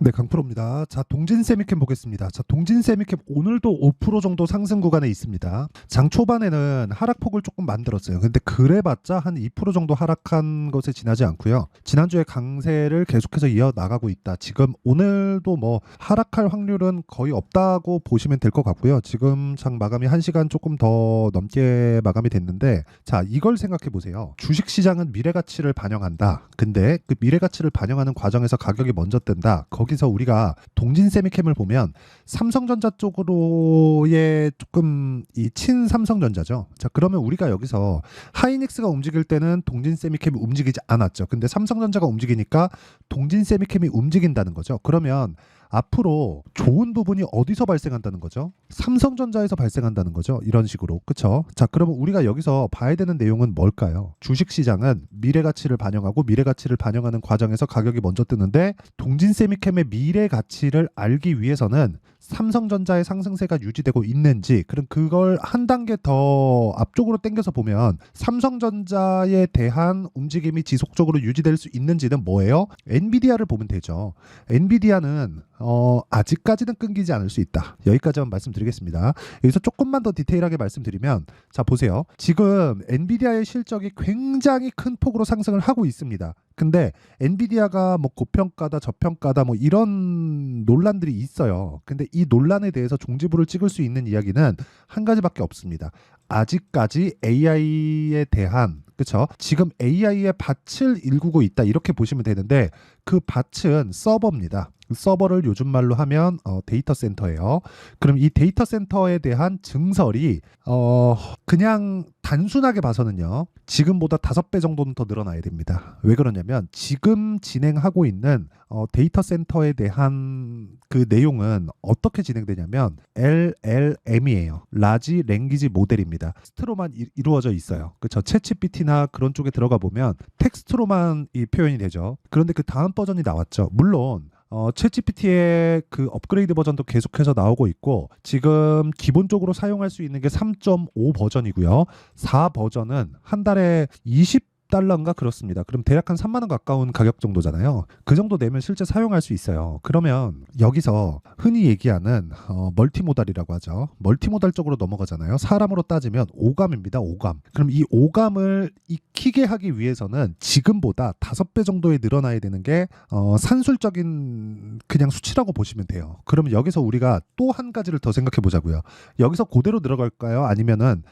네, 강프로입니다. 자, 동진 세미캠 보겠습니다. 자, 동진 세미캠 오늘도 5% 정도 상승 구간에 있습니다. 장 초반에는 하락폭을 조금 만들었어요. 근데 그래봤자 한 2% 정도 하락한 것에 지나지 않고요. 지난주에 강세를 계속해서 이어나가고 있다. 지금 오늘도 뭐 하락할 확률은 거의 없다고 보시면 될 것 같고요. 지금 장 마감이 1시간 조금 더 넘게 마감이 됐는데, 자, 이걸 생각해 보세요. 주식시장은 미래가치를 반영한다. 근데 그 미래가치를 반영하는 과정에서 가격이 먼저 뜬다. 거기서 우리가 동진 세미캠을 보면 삼성전자 쪽으로의 조금 이 친삼성전자죠. 자, 그러면 우리가 여기서 하이닉스가 움직일 때는 동진 세미캠이 움직이지 않았죠. 근데 삼성전자가 움직이니까 동진 세미캠이 움직인다는 거죠. 그러면 앞으로 좋은 부분이 어디서 발생한다는 거죠? 삼성전자에서 발생한다는 거죠. 이런 식으로. 그쵸? 자, 그러면 우리가 여기서 봐야 되는 내용은 뭘까요? 주식시장은 미래가치를 반영하고 미래가치를 반영하는 과정에서 가격이 먼저 뜨는데, 동진세미캠의 미래가치를 알기 위해서는 삼성전자의 상승세가 유지되고 있는지, 그럼 그걸 한 단계 더 앞쪽으로 당겨서 보면 삼성전자에 대한 움직임이 지속적으로 유지될 수 있는지는 뭐예요? 엔비디아를 보면 되죠. 엔비디아는 아직까지는 끊기지 않을 수 있다. 여기까지만 말씀드리겠습니다. 여기서 조금만 더 디테일하게 말씀드리면, 자, 보세요. 지금 엔비디아의 실적이 굉장히 큰 폭으로 상승을 하고 있습니다. 근데 엔비디아가 뭐 고평가다 저평가다 뭐 이런 논란들이 있어요. 근데 이 논란에 대해서 종지부를 찍을 수 있는 이야기는 한 가지밖에 없습니다. 아직까지 AI에 대한, 그쵸? 지금 AI의 밭을 일구고 있다, 이렇게 보시면 되는데, 그 밭은 서버입니다. 서버를 요즘 말로 하면 데이터 센터예요. 그럼 이 데이터 센터에 대한 증설이 그냥 단순하게 봐서는요, 지금보다 5배 정도는 더 늘어나야 됩니다. 왜 그러냐면 지금 진행하고 있는 데이터 센터에 대한 그 내용은 어떻게 진행되냐면 LLM이에요. 라지 랭귀지 모델입니다. 텍스트로만 이루어져 있어요. 그렇죠? 챗GPT나 그런 쪽에 들어가 보면 텍스트로만 이 표현이 되죠. 그런데 그 다음 버전이 나왔죠. 물론 챗GPT의 그 업그레이드 버전도 계속해서 나오고 있고, 지금 기본적으로 사용할 수 있는 게 3.5 버전이고요. 4 버전은 한 달에 20달러인가 그렇습니다. 그럼 대략 한 3만 원 가까운 가격 정도잖아요. 그 정도 내면 실제 사용할 수 있어요. 그러면 여기서 흔히 얘기하는 멀티모달이라고 하죠. 멀티모달 쪽으로 넘어가잖아요. 사람으로 따지면 오감입니다. 오감. 그럼 이 오감을 익히게 하기 위해서는 지금보다 5배 정도에 늘어나야 되는 게 산술적인 그냥 수치라고 보시면 돼요. 그러면 여기서 우리가 또 한 가지를 더 생각해 보자고요. 여기서 그대로 들어갈까요? 아니면은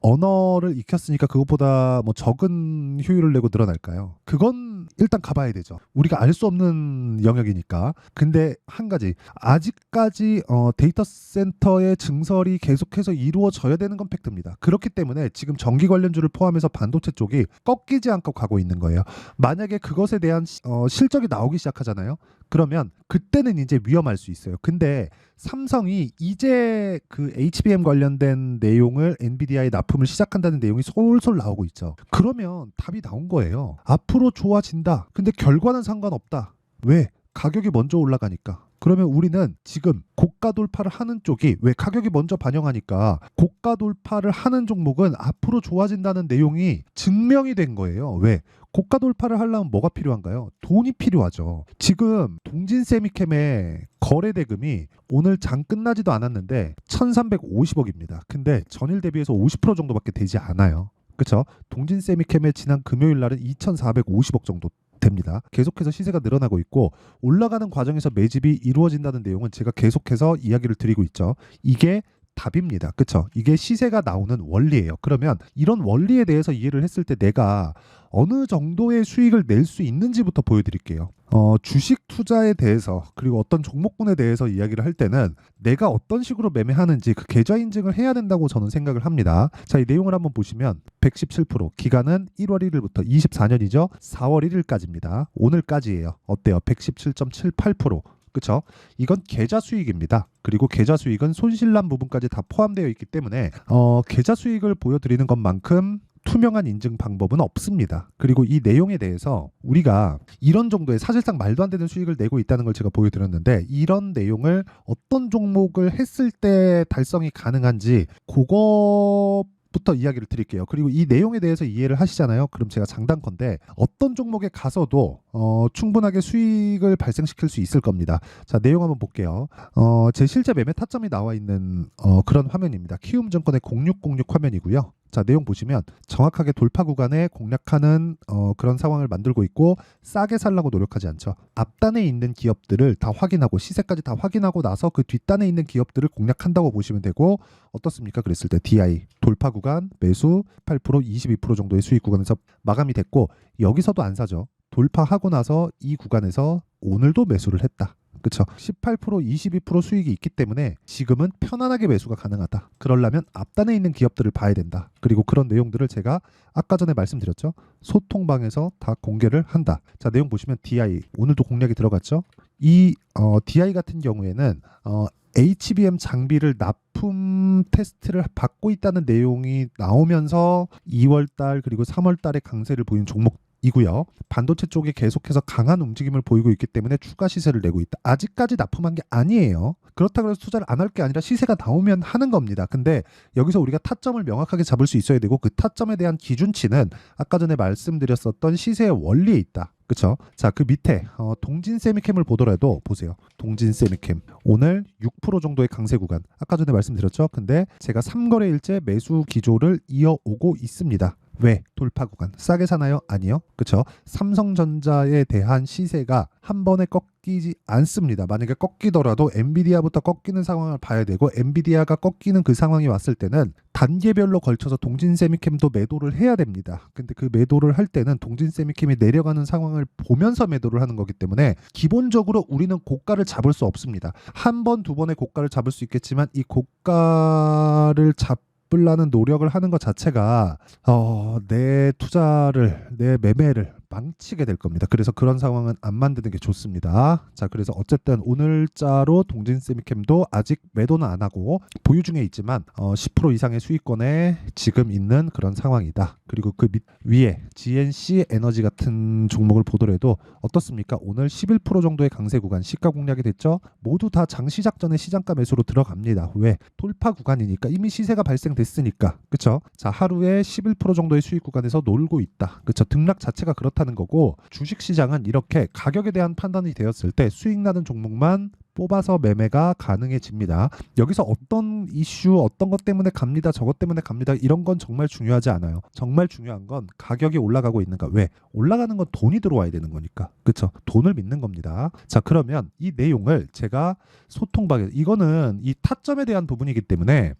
언어를 익혔으니까 그것보다 뭐 적은 효율을 내고 늘어날까요? 그건 일단 가봐야 되죠. 우리가 알 수 없는 영역이니까. 근데 한 가지, 아직까지 데이터 센터의 증설이 계속해서 이루어져야 되는 건 팩트입니다. 그렇기 때문에 지금 전기 관련주를 포함해서 반도체 쪽이 꺾이지 않고 가고 있는 거예요. 만약에 그것에 대한 실적이 나오기 시작하잖아요. 그러면 그때는 이제 위험할 수 있어요. 근데 삼성이 이제 그 HBM 관련된 내용을 엔비디아에 납품을 시작한다는 내용이 솔솔 나오고 있죠. 그러면 답이 나온 거예요. 앞으로 좋아진다. 근데 결과는 상관없다. 왜? 가격이 먼저 올라가니까. 그러면 우리는 지금 고가 돌파를 하는 쪽이, 왜? 가격이 먼저 반영하니까 고가 돌파를 하는 종목은 앞으로 좋아진다는 내용이 증명이 된 거예요. 왜? 고가 돌파를 하려면 뭐가 필요한가요? 돈이 필요하죠. 지금 동진세미캠의 거래 대금이 오늘 장 끝나지도 않았는데 1350억입니다. 근데 전일 대비해서 50% 정도밖에 되지 않아요. 그렇죠? 동진세미캠의 지난 금요일 날은 2450억 정도 됩니다. 계속해서 시세가 늘어나고 있고, 올라가는 과정에서 매집이 이루어진다는 내용은 제가 계속해서 이야기를 드리고 있죠. 이게 답입니다. 그렇죠? 이게 시세가 나오는 원리예요. 그러면 이런 원리에 대해서 이해를 했을 때 내가 어느 정도의 수익을 낼 수 있는지부터 보여드릴게요. 주식 투자에 대해서, 그리고 어떤 종목군에 대해서 이야기를 할 때는 내가 어떤 식으로 매매하는지 그 계좌 인증을 해야 된다고 저는 생각을 합니다. 자, 이 내용을 한번 보시면 117%, 기간은 1월 1일부터 24년이죠. 4월 1일까지입니다. 오늘까지예요. 어때요? 117.78%. 그렇죠? 이건 계좌 수익입니다. 그리고 계좌 수익은 손실난 부분까지 다 포함되어 있기 때문에 계좌 수익을 보여드리는 것만큼 투명한 인증 방법은 없습니다. 그리고 이 내용에 대해서 우리가 이런 정도의 사실상 말도 안 되는 수익을 내고 있다는 걸 제가 보여드렸는데, 이런 내용을 어떤 종목을 했을 때 달성이 가능한지 그거 부터 이야기를 드릴게요. 그리고 이 내용에 대해서 이해를 하시잖아요. 그럼 제가 장단컨대 어떤 종목에 가서도 충분하게 수익을 발생시킬 수 있을 겁니다. 자, 내용 한번 볼게요. 제 실제 매매 타점이 나와 있는 그런 화면입니다. 키움증권의 0606 화면이고요. 자, 내용 보시면 정확하게 돌파 구간에 공략하는 그런 상황을 만들고 있고 싸게 살라고 노력하지 않죠. 앞단에 있는 기업들을 다 확인하고 시세까지 다 확인하고 나서 그 뒷단에 있는 기업들을 공략한다고 보시면 되고 어떻습니까? 그랬을 때 DI 돌파 구간 매수 8% 22% 정도의 수익 구간에서 마감이 됐고 여기서도 안 사죠. 돌파하고 나서 이 구간에서 오늘도 매수를 했다. 그렇죠. 18% 22% 수익이 있기 때문에 지금은 편안하게 매수가 가능하다. 그러려면 앞단에 있는 기업들을 봐야 된다. 그리고 그런 내용들을 제가 아까 전에 말씀드렸죠. 소통방에서 다 공개를 한다. 자, 내용 보시면 DI 오늘도 공략이 들어갔죠. 이 DI 같은 경우에는 HBM 장비를 납품 테스트를 받고 있다는 내용이 나오면서 2월달 그리고 3월달에 강세를 보인 종목이고요. 반도체 쪽에 계속해서 강한 움직임을 보이고 있기 때문에 추가 시세를 내고 있다. 아직까지 납품한 게 아니에요. 그렇다고 해서 투자를 안 할 게 아니라 시세가 나오면 하는 겁니다. 근데 여기서 우리가 타점을 명확하게 잡을 수 있어야 되고 그 타점에 대한 기준치는 아까 전에 말씀드렸었던 시세의 원리에 있다. 그렇죠? 자, 그 밑에 동진 세미캠을 보더라도 보세요. 동진 세미캠 오늘 6% 정도의 강세 구간. 아까 전에 말씀드렸죠. 근데 제가 3거래일째 매수 기조를 이어오고 있습니다. 왜? 돌파 구간. 싸게 사나요? 아니요. 그렇죠? 삼성전자에 대한 시세가 한 번에 꺾이지 않습니다. 만약에 꺾이더라도 엔비디아부터 꺾이는 상황을 봐야 되고 엔비디아가 꺾이는 그 상황이 왔을 때는 단계별로 걸쳐서 동진세미캠도 매도를 해야 됩니다. 근데 그 매도를 할 때는 동진세미캠이 내려가는 상황을 보면서 매도를 하는 거기 때문에 기본적으로 우리는 고가를 잡을 수 없습니다. 한 번, 두 번의 고가를 잡을 수 있겠지만 이 고가를 잡으려는 노력을 하는 것 자체가 내 투자를, 내 매매를 망치게 될 겁니다. 그래서 그런 상황은 안 만드는 게 좋습니다. 자, 그래서 어쨌든 오늘자로 동진세미캠도 아직 매도는 안 하고 보유 중에 있지만 10% 이상의 수익권에 지금 있는 그런 상황이다. 그리고 그 위에 GNC 에너지 같은 종목을 보더라도 어떻습니까? 오늘 11% 정도의 강세 구간 시가 공략이 됐죠? 모두 다 장시작 전에 시장가 매수로 들어갑니다. 왜? 돌파 구간이니까 이미 시세가 발생됐으니까. 그렇죠? 자, 하루에 11% 정도의 수익 구간에서 놀고 있다. 그렇죠? 등락 자체가 그렇다는 거고 주식시장은 이렇게 가격에 대한 판단이 되었을 때 수익 나는 종목만 뽑아서 매매가 가능해집니다. 여기서 어떤 이슈, 어떤 것 때문에 갑니다, 저것 때문에 갑니다, 이런 건 정말 중요하지 않아요. 정말 중요한 건 가격이 올라가고 있는가. 왜? 올라가는 건 돈이 들어와야 되는 거니까. 그렇죠? 돈을 믿는 겁니다. 자, 그러면 이 내용을 제가 소통방에 이거는 이 타점에 대한 부분이기 때문에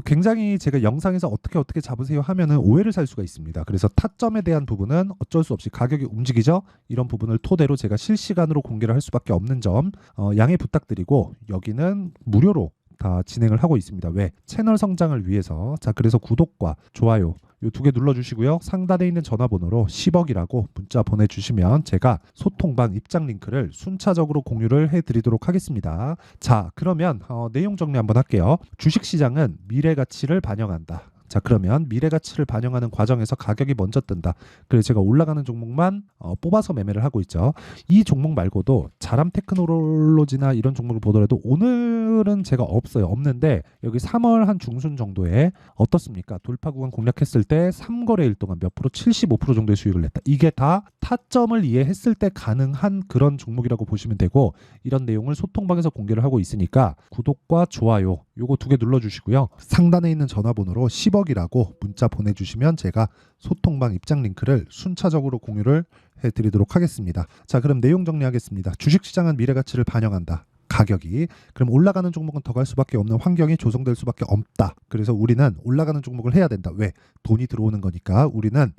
굉장히 제가 영상에서 어떻게 잡으세요 하면은 오해를 살 수가 있습니다. 그래서 타점에 대한 부분은 어쩔 수 없이 가격이 움직이죠. 이런 부분을 토대로 제가 실시간으로 공개를 할 수밖에 없는 점 양해 부탁드리고 여기는 무료로 다 진행을 하고 있습니다. 왜? 채널 성장을 위해서. 자, 그래서 구독과 좋아요 이 두 개 눌러주시고요. 상단에 있는 전화번호로 10억이라고 문자 보내주시면 제가 소통방 입장 링크를 순차적으로 공유를 해드리도록 하겠습니다. 자, 그러면 내용 정리 한번 할게요. 주식시장은 미래 가치를 반영한다. 자, 그러면 미래 가치를 반영하는 과정에서 가격이 먼저 뜬다. 그래서 제가 올라가는 종목만 뽑아서 매매를 하고 있죠. 이 종목 말고도 자람 테크놀로지나 이런 종목을 보더라도 오늘은 제가 없는데 여기 3월 한 중순 정도에 어떻습니까? 돌파 구간 공략했을 때 3거래일 동안 몇 프로? 75% 정도의 수익을 냈다. 이게 다 타점을 이해했을 때 가능한 그런 종목이라고 보시면 되고 이런 내용을 소통방에서 공개를 하고 있으니까 구독과 좋아요 요거 두 개 눌러주시고요. 상단에 있는 전화번호로 10억이라고 문자 보내주시면 제가 소통방 입장 링크를 순차적으로 공유를 해드리도록 하겠습니다. 자, 그럼 내용 정리하겠습니다. 주식시장은 미래가치를 반영한다. 가격이 그럼 올라가는 종목은 더 갈 수밖에 없는 환경이 조성될 수밖에 없다. 그래서 우리는 올라가는 종목을 해야 된다. 왜? 돈이 들어오는 거니까. 우리는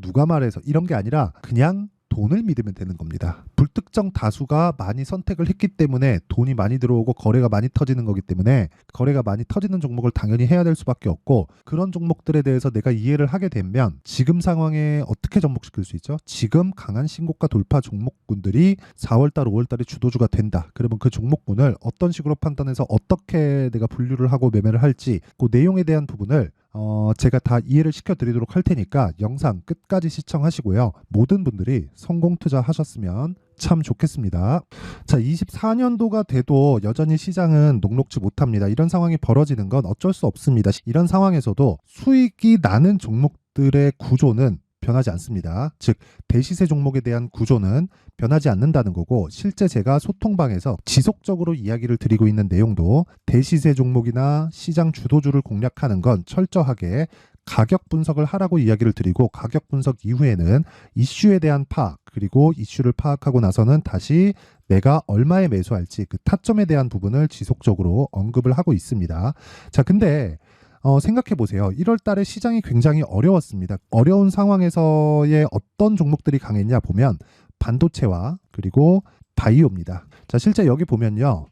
누가 말해서 이런 게 아니라 그냥 돈을 믿으면 되는 겁니다. 불특정 다수가 많이 선택을 했기 때문에 돈이 많이 들어오고 거래가 많이 터지는 거기 때문에 거래가 많이 터지는 종목을 당연히 해야 될 수밖에 없고 그런 종목들에 대해서 내가 이해를 하게 되면 지금 상황에 어떻게 접목시킬 수 있죠? 지금 강한 신고가 돌파 종목군들이 4월달, 5월달에 주도주가 된다. 그러면 그 종목군을 어떤 식으로 판단해서 어떻게 내가 분류를 하고 매매를 할지 그 내용에 대한 부분을 제가 다 이해를 시켜드리도록 할 테니까 영상 끝까지 시청하시고요. 모든 분들이 성공 투자하셨으면 참 좋겠습니다. 자, 24년도가 돼도 여전히 시장은 녹록지 못합니다. 이런 상황이 벌어지는 건 어쩔 수 없습니다. 이런 상황에서도 수익이 나는 종목들의 구조는 변하지 않습니다. 즉, 대시세 종목에 대한 구조는 변하지 않는다는 거고, 실제 제가 소통방에서 지속적으로 이야기를 드리고 있는 내용도 대시세 종목이나 시장 주도주를 공략하는 건 철저하게 가격 분석을 하라고 이야기를 드리고, 가격 분석 이후에는 이슈에 대한 파악, 그리고 이슈를 파악하고 나서는 다시 내가 얼마에 매수할지 그 타점에 대한 부분을 지속적으로 언급을 하고 있습니다. 자, 근데 생각해 보세요. 1월 달에 시장이 굉장히 어려웠습니다. 어려운 상황에서의 어떤 종목들이 강했냐 보면 반도체와 그리고 바이오입니다. 자, 실제 여기 보면요.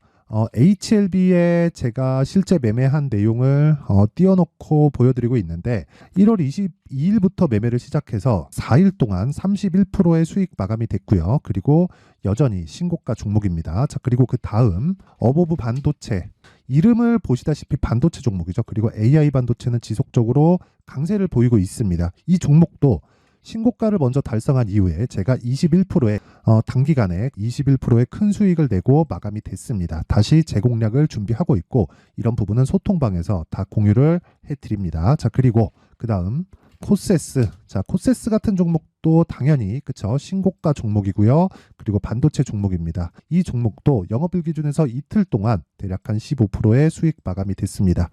HLB에 제가 실제 매매한 내용을 띄워놓고 보여드리고 있는데, 1월 22일부터 매매를 시작해서 4일 동안 31%의 수익 마감이 됐고요. 그리고 여전히 신고가 종목입니다. 자, 그리고 그 다음 어보브 반도체, 이름을 보시다시피 반도체 종목이죠. 그리고 AI 반도체는 지속적으로 강세를 보이고 있습니다. 이 종목도 신고가를 먼저 달성한 이후에 제가 21%의 단기간에 21%의 큰 수익을 내고 마감이 됐습니다. 다시 재공략을 준비하고 있고, 이런 부분은 소통방에서 다 공유를 해드립니다. 자, 그리고 그 다음 코세스. 자, 코세스 같은 종목도 당연히 그쵸, 신고가 종목이고요. 그리고 반도체 종목입니다. 이 종목도 영업일 기준에서 이틀 동안 대략 한 15%의 수익 마감이 됐습니다.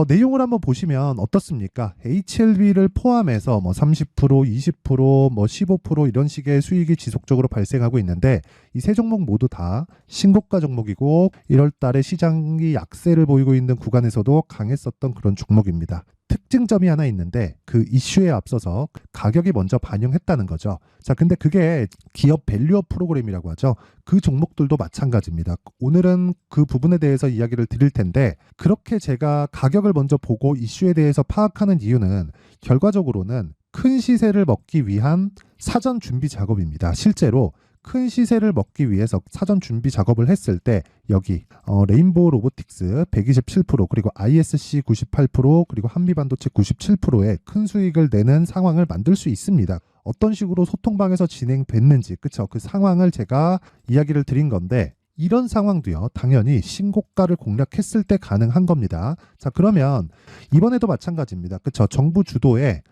내용을 한번 보시면 어떻습니까? HLB를 포함해서 뭐 30%, 20%, 뭐 15% 이런 식의 수익이 지속적으로 발생하고 있는데, 이 세 종목 모두 다 신고가 종목이고 1월 달에 시장이 약세를 보이고 있는 구간에서도 강했었던 그런 종목입니다. 특징점이 하나 있는데, 그 이슈에 앞서서 가격이 먼저 반영했다는 거죠. 자, 근데 그게 기업 밸류업 프로그램이라고 하죠. 그 종목들도 마찬가지입니다. 오늘은 그 부분에 대해서 이야기를 드릴 텐데, 그렇게 제가 가격을 먼저 보고 이슈에 대해서 파악하는 이유는 결과적으로는 큰 시세를 먹기 위한 사전 준비 작업입니다. 실제로 큰 시세를 먹기 위해서 사전 준비 작업을 했을 때 여기 레인보우 로보틱스 127%, 그리고 ISC 98%, 그리고 한미반도체 97%의 큰 수익을 내는 상황을 만들 수 있습니다. 어떤 식으로 소통방에서 진행됐는지, 그쵸? 그 상황을 제가 이야기를 드린 건데, 이런 상황도요, 당연히 신고가를 공략했을 때 가능한 겁니다. 자, 그러면 이번에도 마찬가지입니다. 그쵸? 정부 주도의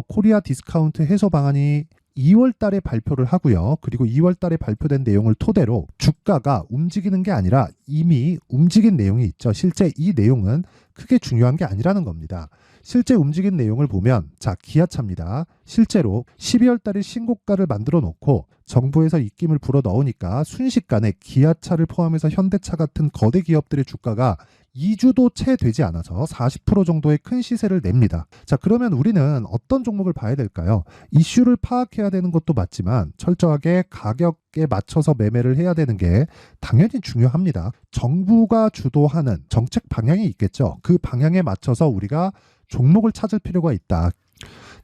코리아 디스카운트 해소 방안이 2월 달에 발표를 하고요. 그리고 2월 달에 발표된 내용을 토대로 주가가 움직이는 게 아니라 이미 움직인 내용이 있죠. 실제 이 내용은 크게 중요한 게 아니라는 겁니다. 실제 움직인 내용을 보면, 자, 기아차입니다. 실제로 12월 달에 신고가를 만들어 놓고 정부에서 입김을 불어 넣으니까 순식간에 기아차를 포함해서 현대차 같은 거대 기업들의 주가가 2주도 채 되지 않아서 40% 정도의 큰 시세를 냅니다. 자, 그러면 우리는 어떤 종목을 봐야 될까요? 이슈를 파악해야 되는 것도 맞지만 철저하게 가격에 맞춰서 매매를 해야 되는 게 당연히 중요합니다. 정부가 주도하는 정책 방향이 있겠죠. 그 방향에 맞춰서 우리가 종목을 찾을 필요가 있다.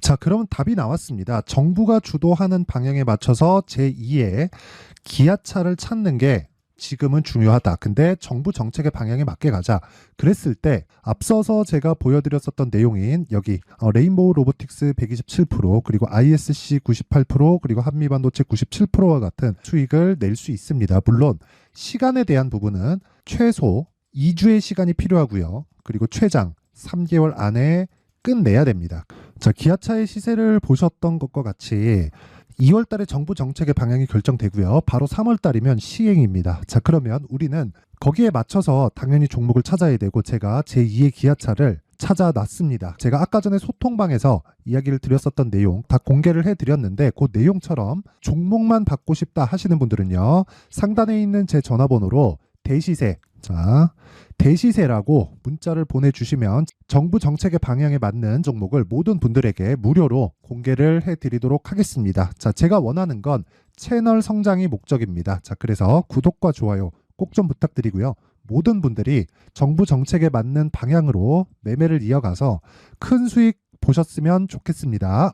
자, 그러면 답이 나왔습니다. 정부가 주도하는 방향에 맞춰서 제2의 기아차를 찾는 게 지금은 중요하다. 근데 정부 정책의 방향에 맞게 가자. 그랬을 때 앞서서 제가 보여드렸었던 내용인 여기 레인보우 로보틱스 127%, 그리고 ISC 98%, 그리고 한미반도체 97%와 같은 수익을 낼 수 있습니다. 물론 시간에 대한 부분은 최소 2주의 시간이 필요하고요. 그리고 최장 3개월 안에 끝내야 됩니다. 자, 기아차의 시세를 보셨던 것과 같이 2월 달에 정부 정책의 방향이 결정되고요. 바로 3월 달이면 시행입니다. 자, 그러면 우리는 거기에 맞춰서 당연히 종목을 찾아야 되고, 제가 제2의 기아차를 찾아놨습니다. 제가 아까 전에 소통방에서 이야기를 드렸었던 내용 다 공개를 해드렸는데, 그 내용처럼 종목만 받고 싶다 하시는 분들은요, 상단에 있는 제 전화번호로 대시세, 자, 대시세라고 문자를 보내주시면 정부 정책의 방향에 맞는 종목을 모든 분들에게 무료로 공개를 해드리도록 하겠습니다. 자, 제가 원하는 건 채널 성장이 목적입니다. 자, 그래서 구독과 좋아요 꼭 좀 부탁드리고요. 모든 분들이 정부 정책에 맞는 방향으로 매매를 이어가서 큰 수익 보셨으면 좋겠습니다.